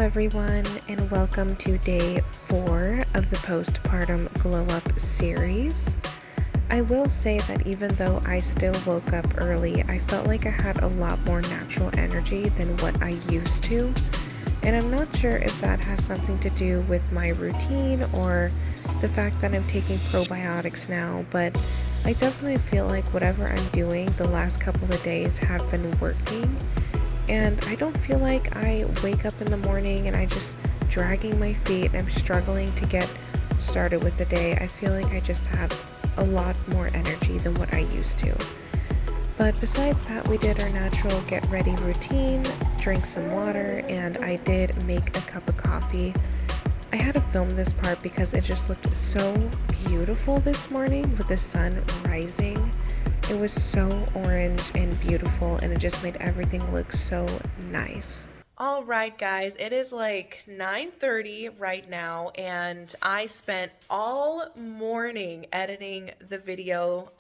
everyone, and welcome to day 4 of the postpartum glow up series. I will say that even though I still woke up early, I felt like I had a lot more natural energy than what I used to. And I'm not sure if that has something to do with my routine or the fact that I'm taking probiotics now, but I definitely feel like whatever I'm doing the last couple of days have been working. And I don't feel like I wake up in the morning and I just dragging my feet and I'm struggling to get started with the day. I feel like I just have a lot more energy than what I used to. But besides that, we did our natural get ready routine, drink some water, and I did make a cup of coffee. I had to film this part because it just looked so beautiful this morning with the sun rising. It was so orange and beautiful, and it just made everything look so nice. All right, guys, it is like 9:30 right now, and I spent all morning editing the video,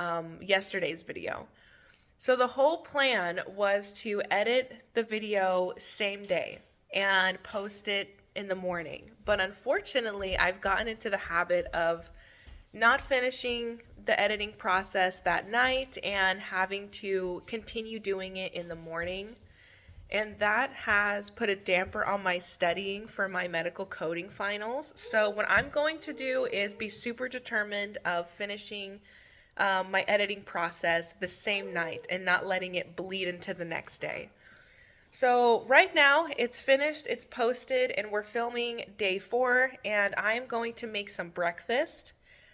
yesterday's video. So the whole plan was to edit the video same day and post it in the morning. But unfortunately, I've gotten into the habit of not finishing the editing process that night and having to continue doing it in the morning. And that has put a damper on my studying for my medical coding finals. So what I'm going to do is be super determined of finishing my editing process the same night and not letting it bleed into the next day. So right now it's finished, it's posted, and we're filming day 4, and I'm going to make some breakfast.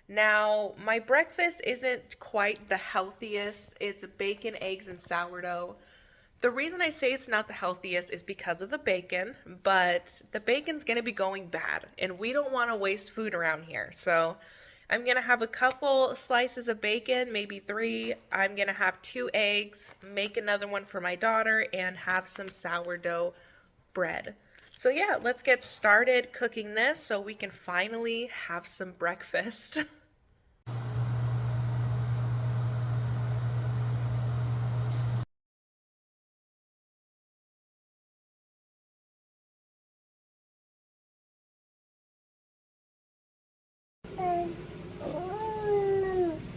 Now, my breakfast isn't quite the healthiest. It's bacon, eggs, and sourdough. The reason I say it's not the healthiest is because of the bacon, but the bacon's going to be going bad, and we don't want to waste food around here. So I'm going to have a couple slices of bacon, maybe 3. I'm going to have 2 eggs, make another one for my daughter, and have some sourdough bread. So yeah, let's get started cooking this so we can finally have some breakfast.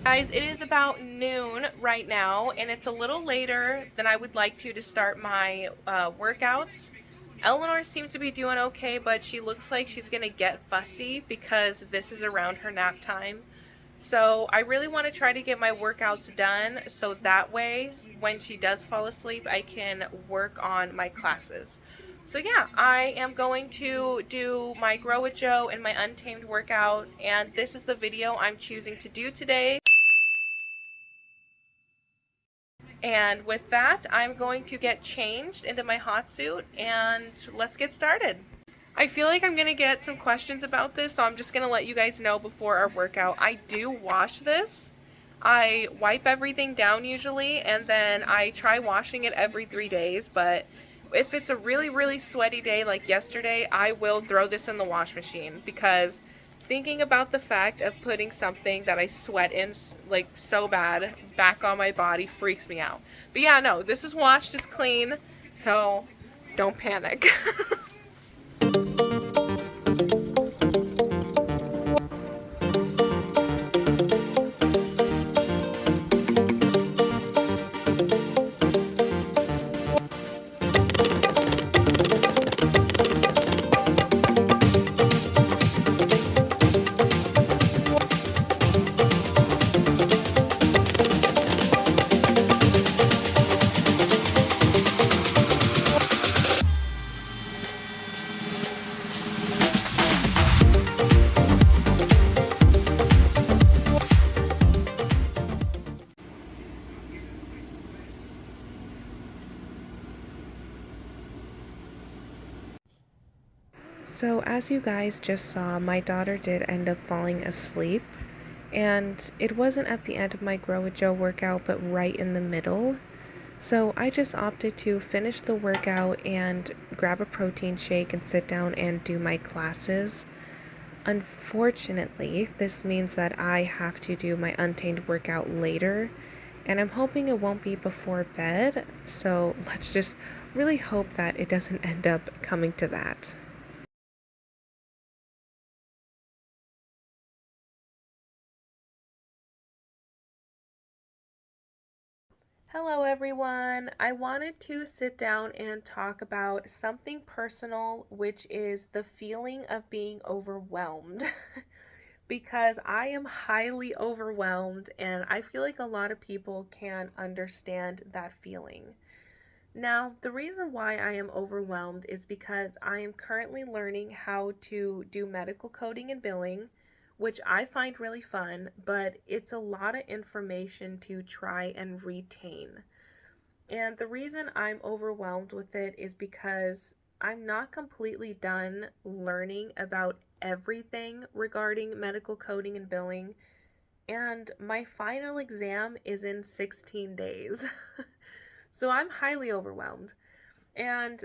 Guys, it is about noon right now, and it's a little later than I would like to start my workouts. Eleanor seems to be doing okay, but she looks like she's gonna get fussy because this is around her nap time. So I really want to try to get my workouts done so that way when she does fall asleep, I can work on my classes. So yeah, I am going to do my Grow with Joe and my Untamed workout, and this is the video I'm choosing to do today. And with that, I'm going to get changed into my hot suit and let's get started. I feel like I'm going to get some questions about this, so I'm just going to let you guys know before our workout. I do wash this. I wipe everything down usually, and then I try washing it every 3 days, but if it's a really, really sweaty day like yesterday, I will throw this in the wash machine because thinking about the fact of putting something that I sweat in like so bad back on my body freaks me out. But yeah, no, this is washed, it's clean, so don't panic. So as you guys just saw, my daughter did end up falling asleep, and it wasn't at the end of my Grow with Joe workout, but right in the middle. So I just opted to finish the workout and grab a protein shake and sit down and do my classes. Unfortunately, this means that I have to do my Untamed workout later, and I'm hoping it won't be before bed, so let's just really hope that it doesn't end up coming to that. Hello, everyone. I wanted to sit down and talk about something personal, which is the feeling of being overwhelmed. Because I am highly overwhelmed, and I feel like a lot of people can understand that feeling. Now, the reason why I am overwhelmed is because I am currently learning how to do medical coding and billing, which I find really fun, but it's a lot of information to try and retain. And the reason I'm overwhelmed with it is because I'm not completely done learning about everything regarding medical coding and billing. And my final exam is in 16 days. So I'm highly overwhelmed. And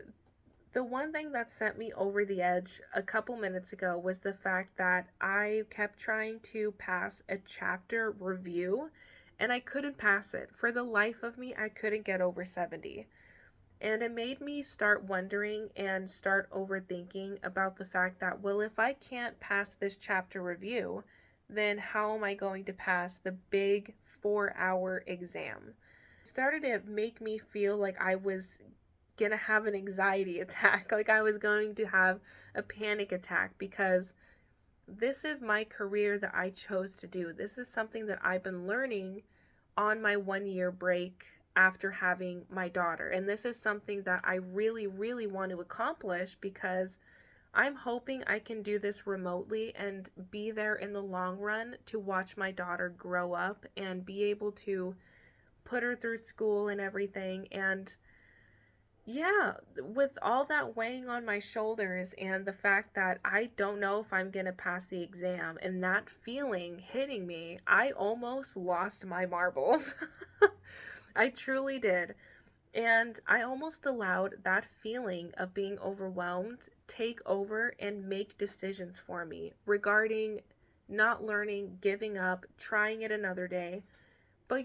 the one thing that sent me over the edge a couple minutes ago was the fact that I kept trying to pass a chapter review and I couldn't pass it. For the life of me, I couldn't get over 70. And it made me start wondering and start overthinking about the fact that, well, if I can't pass this chapter review, then how am I going to pass the big 4-hour exam? It started to make me feel like I was gonna have an anxiety attack, like I was going to have a panic attack, because this is my career that I chose to do. This is something that I've been learning on my 1 year break after having my daughter. And this is something that I really, really want to accomplish because I'm hoping I can do this remotely and be there in the long run to watch my daughter grow up and be able to put her through school and everything. And yeah, with all that weighing on my shoulders and the fact that I don't know if I'm gonna pass the exam and that feeling hitting me, I almost lost my marbles. I truly did. And I almost allowed that feeling of being overwhelmed take over and make decisions for me regarding not learning, giving up, trying it another day. But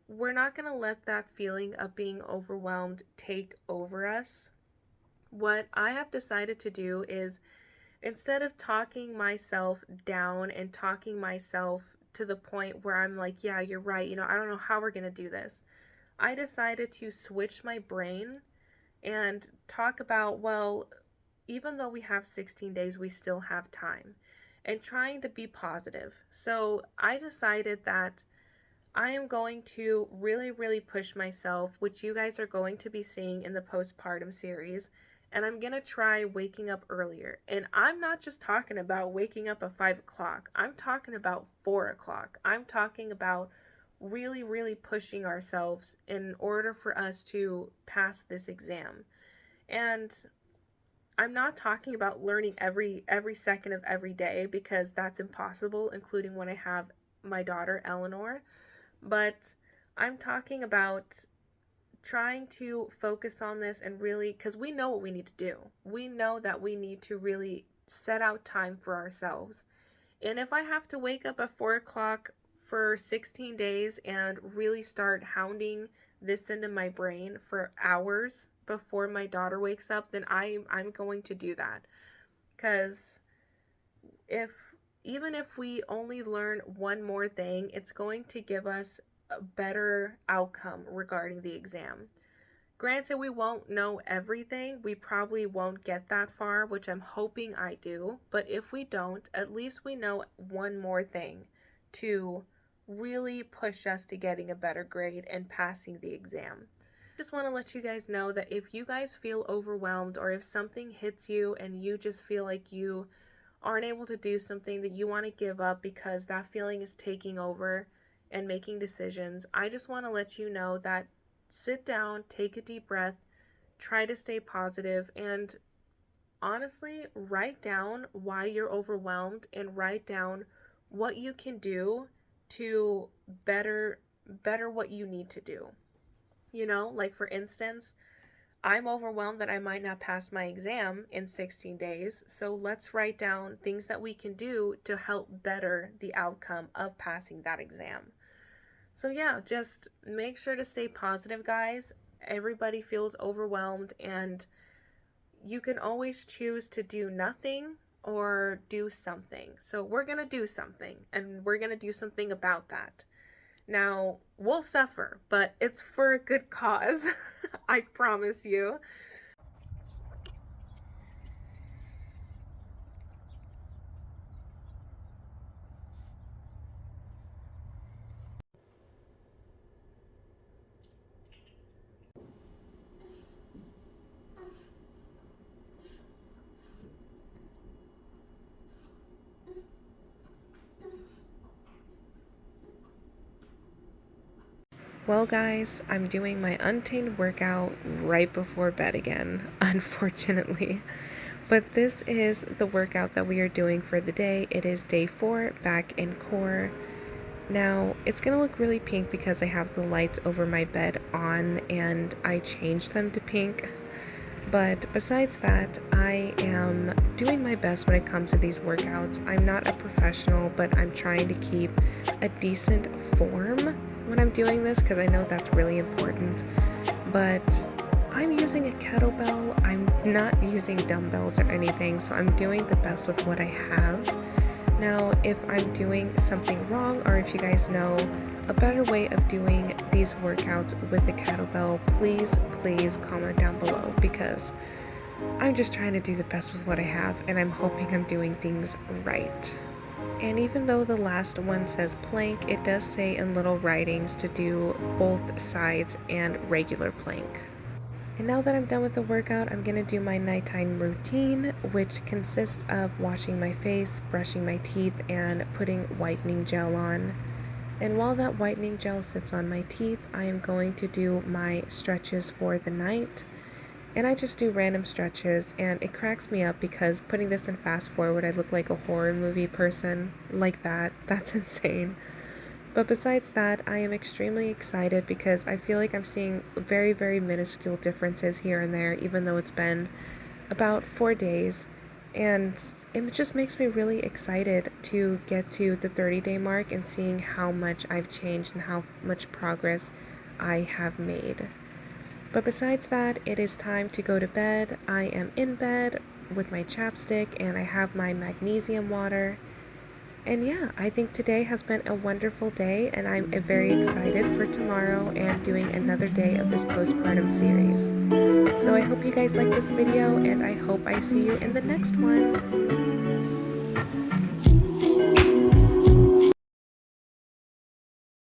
we're not going to let that feeling of being overwhelmed take over us. What I have decided to do is, instead of talking myself down and talking myself to the point where I'm like, yeah, you're right, I don't know how we're going to do this, I decided to switch my brain and talk about, well, even though we have 16 days, we still have time, and trying to be positive. So I decided that I am going to really, really push myself, which you guys are going to be seeing in the postpartum series. And I'm going to try waking up earlier. And I'm not just talking about waking up at 5 o'clock. I'm talking about 4 o'clock. I'm talking about really, really pushing ourselves in order for us to pass this exam. And I'm not talking about learning every second of every day, because that's impossible, including when I have my daughter, Eleanor. But I'm talking about trying to focus on this and really, because we know what we need to do. We know that we need to really set out time for ourselves. And if I have to wake up at 4 o'clock for 16 days and really start hounding this into my brain for hours before my daughter wakes up, then I'm going to do that. Because if even if we only learn one more thing, it's going to give us a better outcome regarding the exam. Granted, we won't know everything. We probably won't get that far, which I'm hoping I do. But if we don't, at least we know one more thing to really push us to getting a better grade and passing the exam. Just want to let you guys know that if you guys feel overwhelmed, or if something hits you and you just feel like you aren't able to do something, that you want to give up because that feeling is taking over and making decisions, I just want to let you know that sit down, take a deep breath, try to stay positive, and honestly, write down why you're overwhelmed and write down what you can do to better what you need to do. Like for instance, I'm overwhelmed that I might not pass my exam in 16 days, so let's write down things that we can do to help better the outcome of passing that exam. So yeah, just make sure to stay positive, guys. Everybody feels overwhelmed, and you can always choose to do nothing or do something. So we're going to do something, and we're going to do something about that. Now, we'll suffer, but it's for a good cause. I promise you. Well, guys, I'm doing my Untamed workout right before bed again, unfortunately. But this is the workout that we are doing for the day. It is day 4, back in core. Now, it's going to look really pink because I have the lights over my bed on and I changed them to pink. But besides that, I am doing my best when it comes to these workouts. I'm not a professional, but I'm trying to keep a decent form when I'm doing this because I know that's really important. But I'm using a kettlebell. I'm not using dumbbells or anything, so I'm doing the best with what I have. Now, if I'm doing something wrong, or if you guys know a better way of doing these workouts with a kettlebell, please comment down below, because I'm just trying to do the best with what I have, and I'm hoping I'm doing things right. And even though the last one says plank, it does say in little writings to do both sides and regular plank. And now that I'm done with the workout, I'm gonna do my nighttime routine, which consists of washing my face, brushing my teeth, and putting whitening gel on. And while that whitening gel sits on my teeth, I am going to do my stretches for the night. And I just do random stretches, and it cracks me up because putting this in fast forward, I look like a horror movie person like that. That's insane. But besides that, I am extremely excited because I feel like I'm seeing very minuscule differences here and there, even though it's been about 4 days. And it just makes me really excited to get to the 30-day mark and seeing how much I've changed and how much progress I have made. But besides that, it is time to go to bed. I am in bed with my chapstick and I have my magnesium water. And yeah, I think today has been a wonderful day, and I'm very excited for tomorrow and doing another day of this postpartum series. So I hope you guys like this video, and I hope I see you in the next one.